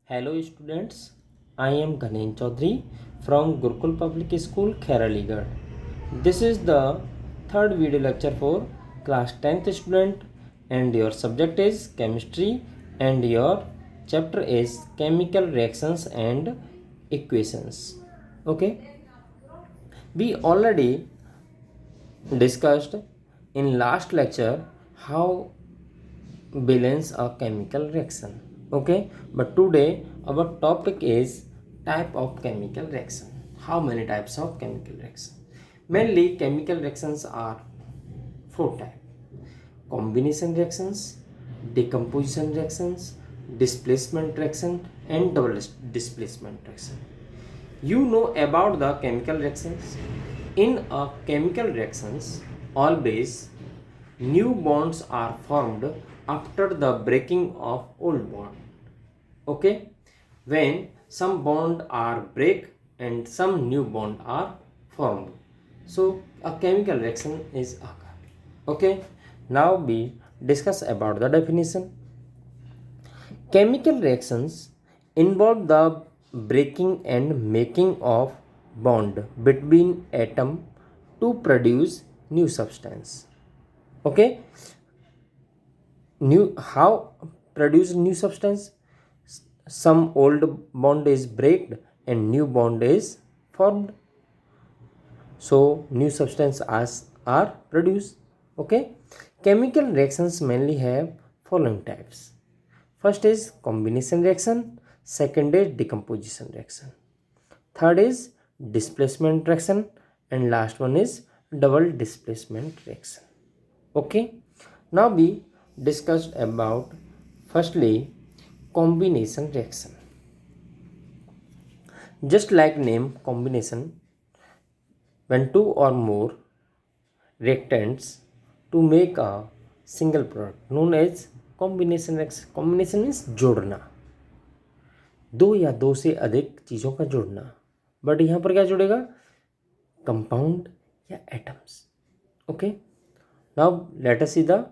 Hello students, I am Ghanen Chaudhary from Gurukul Public School, Khairaligarh. This is the third video lecture for class 10th student and your subject is chemistry and your chapter is chemical reactions and equations. Okay, we already discussed in last lecture how balance a chemical reaction. Okay, but today our topic is type of chemical reaction. How many types of chemical reaction? Mainly chemical reactions are four types: combination reactions, decomposition reactions, displacement reaction and double displacement reaction. You know about the chemical reactions. In a chemical reactions, always new bonds are formed after the breaking of old bond. Okay, when some bond are break and some new bond are formed, so a chemical reaction is occur. Okay, now we discuss about the definition. Chemical reactions involve the breaking and making of bond between atom to produce new substance. Okay, new how produce new substance? Some old bond is breaked and new bond is formed. So new substance are produced. Okay, chemical reactions mainly have following types. First is combination reaction, second is decomposition reaction, third is displacement reaction, and last one is double displacement reaction. Okay, now we discussed about firstly combination reaction. Just like name combination, when two or more reactants to make a single product known as combination reaction. Combination means जोड़ना, दो या दो से अधिक चीज़ों का जुड़ना, but यहाँ पर क्या जुड़ेगा? कंपाउंड या atoms. Okay, now let us see the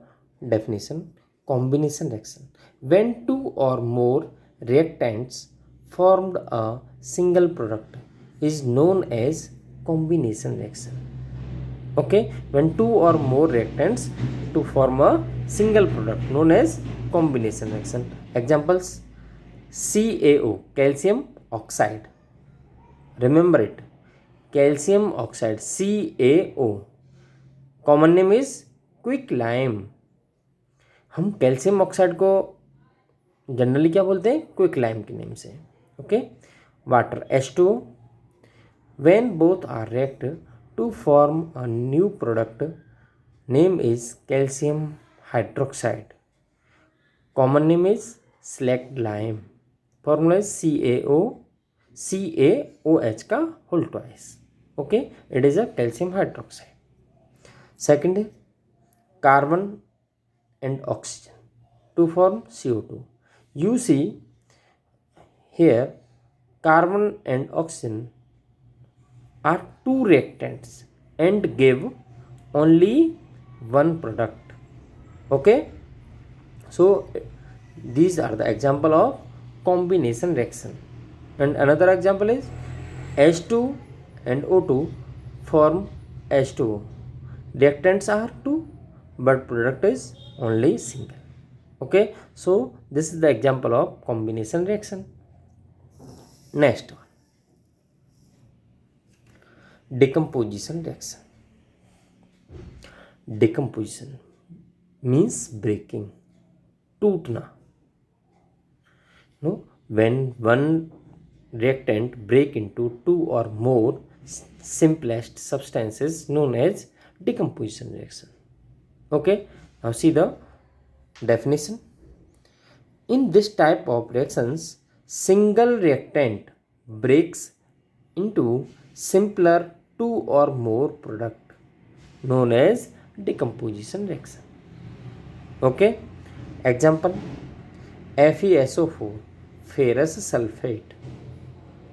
definition. Combination reaction: when two or more reactants formed a single product is known as combination reaction. Okay, when two or more reactants to form a single product known as combination reaction. Examples: CaO, calcium oxide. Remember it, calcium oxide, CaO. Common name is quick lime. हम calcium oxide को generally क्या बोलते हैं? Quick lime के name से. Okay, water H2O. when both are react to form a new product, name is calcium hydroxide. Common name is slacked lime. Formula is CaOH का whole twice. Okay, it is a calcium hydroxide. Second is carbon and oxygen to form CO2. You see here carbon and oxygen are two reactants and give only one product. Okay, so these are the example of combination reaction. And another example is H2 and O2 form H2O. Reactants are two but product is only single. Okay, so this is the example of combination reaction. Next one, decomposition reaction. Decomposition means breaking, टूटना. No, when one reactant break into two or more simplest substances known as decomposition reaction. Okay, now see the definition. In this type of reactions, single reactant breaks into simpler two or more product known as decomposition reaction. Okay, example: FeSO4, ferrous sulfate.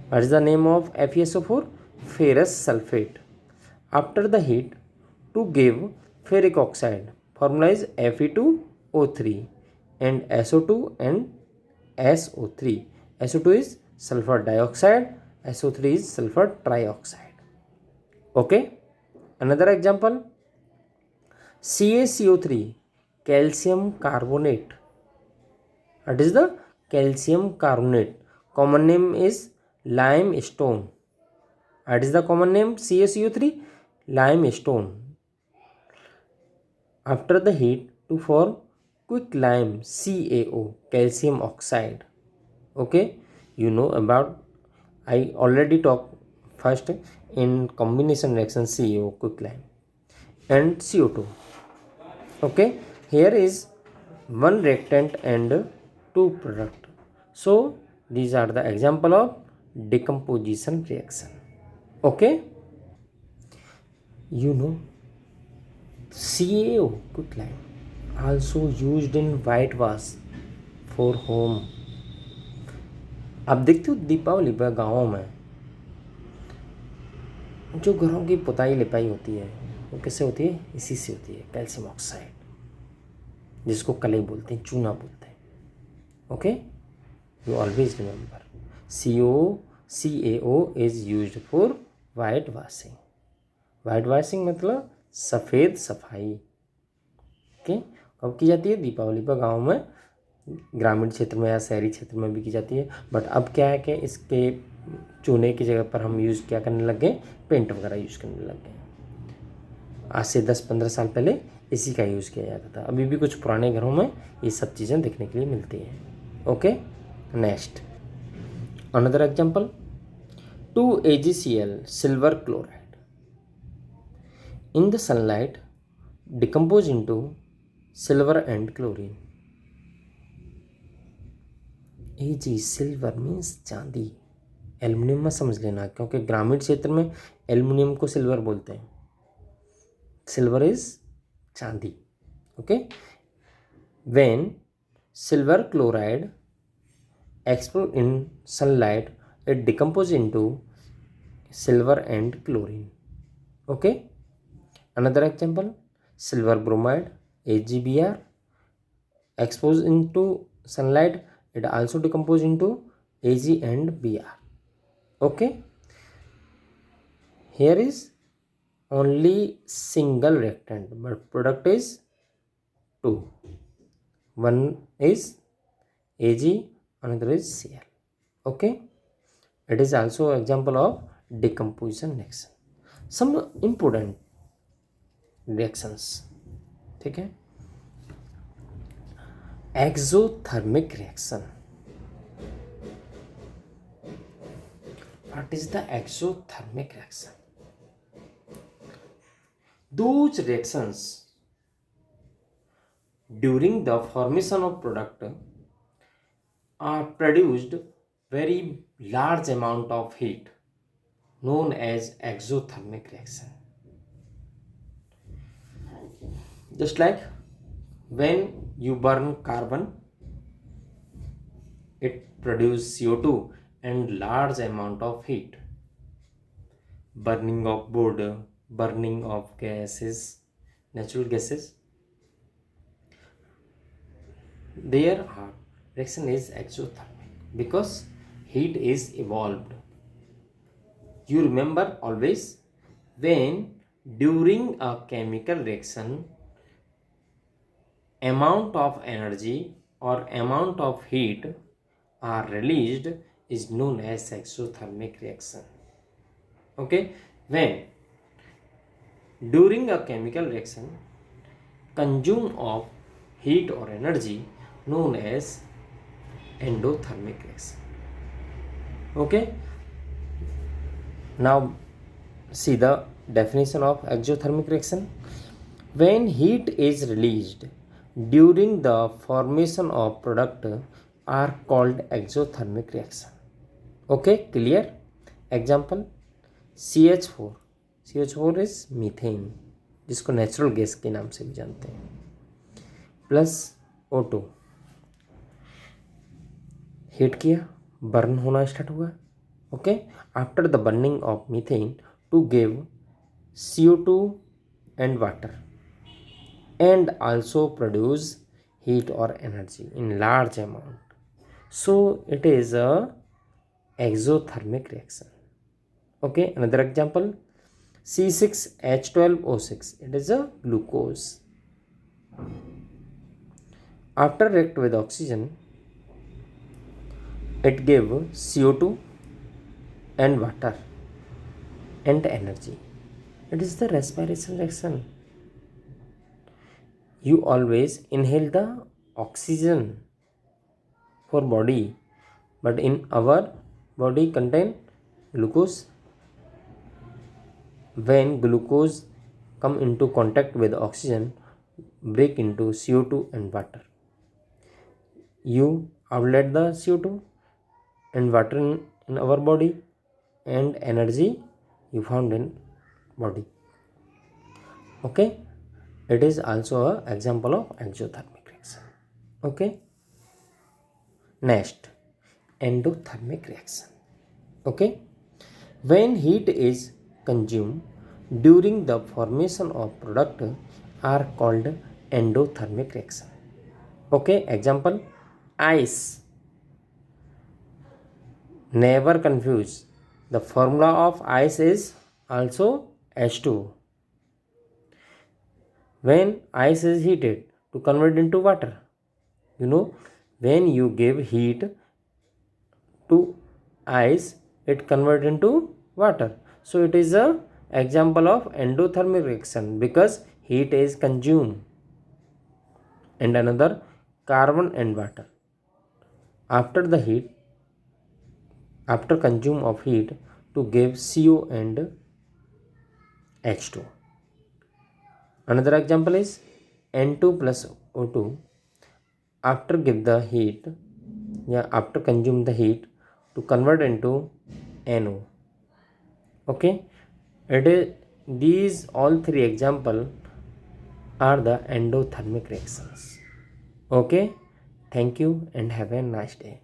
What is the name of FeSO4? Ferrous sulfate. After the heat to give ferric oxide, formula is Fe2O3 and SO2 and SO3. SO2 is sulfur dioxide, SO3 is sulfur trioxide. Okay, another example, CaCO3, calcium carbonate. What is the calcium carbonate? Common name is limestone. What is the common name? CaCO3, limestone. After the heat to form quicklime, CaO, calcium oxide. Okay, you know about, I already talked first in combination reaction CaO, quicklime, and CO2. Okay, here is one reactant and two product. So these are the example of decomposition reaction. Okay, you know, CaO, quicklime, also used in whitewash for home. अब देखते हो दीपावली पर गाँवों में जो घरों की पुताई लिपाई होती है वो किससे होती है? इसी से होती है, कैल्शियम ऑक्साइड, जिसको कलई बोलते हैं, चूना बोलते हैं. Okay, you always remember, CaO is used for white washing. White washing मतलब सफ़ेद सफाई. ओके, कब की जाती है? दीपावली पर गाँव में, ग्रामीण क्षेत्र में या शहरी क्षेत्र में भी की जाती है. बट अब क्या है कि इसके चूने की जगह पर हम यूज़ क्या करने लग गए? पेंट वगैरह यूज़ करने लग गए. आज से 10-15 साल पहले इसी का यूज़ किया जाता था. अभी भी कुछ पुराने घरों में ये सब चीज़ें देखने के लिए मिलती हैं. Okay, next another example, 2AgCl, silver chloride, in the sunlight decompose into silver and chlorine. Ag, silver means चांदी. एल्युमिनियम में समझ लेना, क्योंकि ग्रामीण क्षेत्र में एल्युमिनियम को सिल्वर बोलते हैं. सिल्वर इज चांदी. Okay, when silver chloride expose in sunlight it decompose into silver and chlorine. Okay, another example, silver bromide, AgBr, exposed into sunlight it also decompose into Ag and Br. Okay, here is only single reactant but product is two. One is Ag, another is Cl. Okay, it is also example of decomposition reaction. Some important reactions, ठीक है. Exothermic reaction. What is the exothermic reaction? Those reactions during the formation of product are produced very large amount of heat, known as exothermic reaction. Just like when you burn carbon, it produces CO2 and large amount of heat. Burning of wood, burning of gases, natural gases, their reaction is exothermic because heat is evolved. You remember always, when during a chemical reaction amount of energy or amount of heat are released is known as exothermic reaction. Okay, when during a chemical reaction consume of heat or energy known as endothermic reaction. Okay, now see the definition of exothermic reaction. When heat is released during the formation of product are called exothermic reaction. Okay, clear? Example, CH4. CH4 is methane, जिसको natural gas के नाम से भी जानते हैं, plus O2. Heat किया, burn होना start हुआ. Okay, after the burning of methane to give CO2 and water and also produce heat or energy in large amount. So it is a exothermic reaction. Okay, another example, C6H12O6, it is a glucose. After react with oxygen, it gave CO2 and water and energy. It is the respiration reaction. You always inhale the oxygen for body, but in our body contain glucose. When glucose come into contact with oxygen, break into CO2 and water. You outlet the CO2 and water in our body, and energy you found in body. Okay, it is also a example of exothermic reaction. Okay, next, endothermic reaction. Okay, when heat is consumed during the formation of product are called endothermic reaction. Okay, example, ice. Never confuse, the formula of ice is also H2. When ice is heated to convert into water, when you give heat to ice, it convert into water. So it is a example of endothermic reaction because heat is consumed. And another, carbon and water. After the heat, after consume of heat to give CO and H2. Another example is N2 plus O2. After give the heat, after consume the heat to convert into NO. Okay, it is, these all three example are the endothermic reactions. Okay, thank you and have a nice day.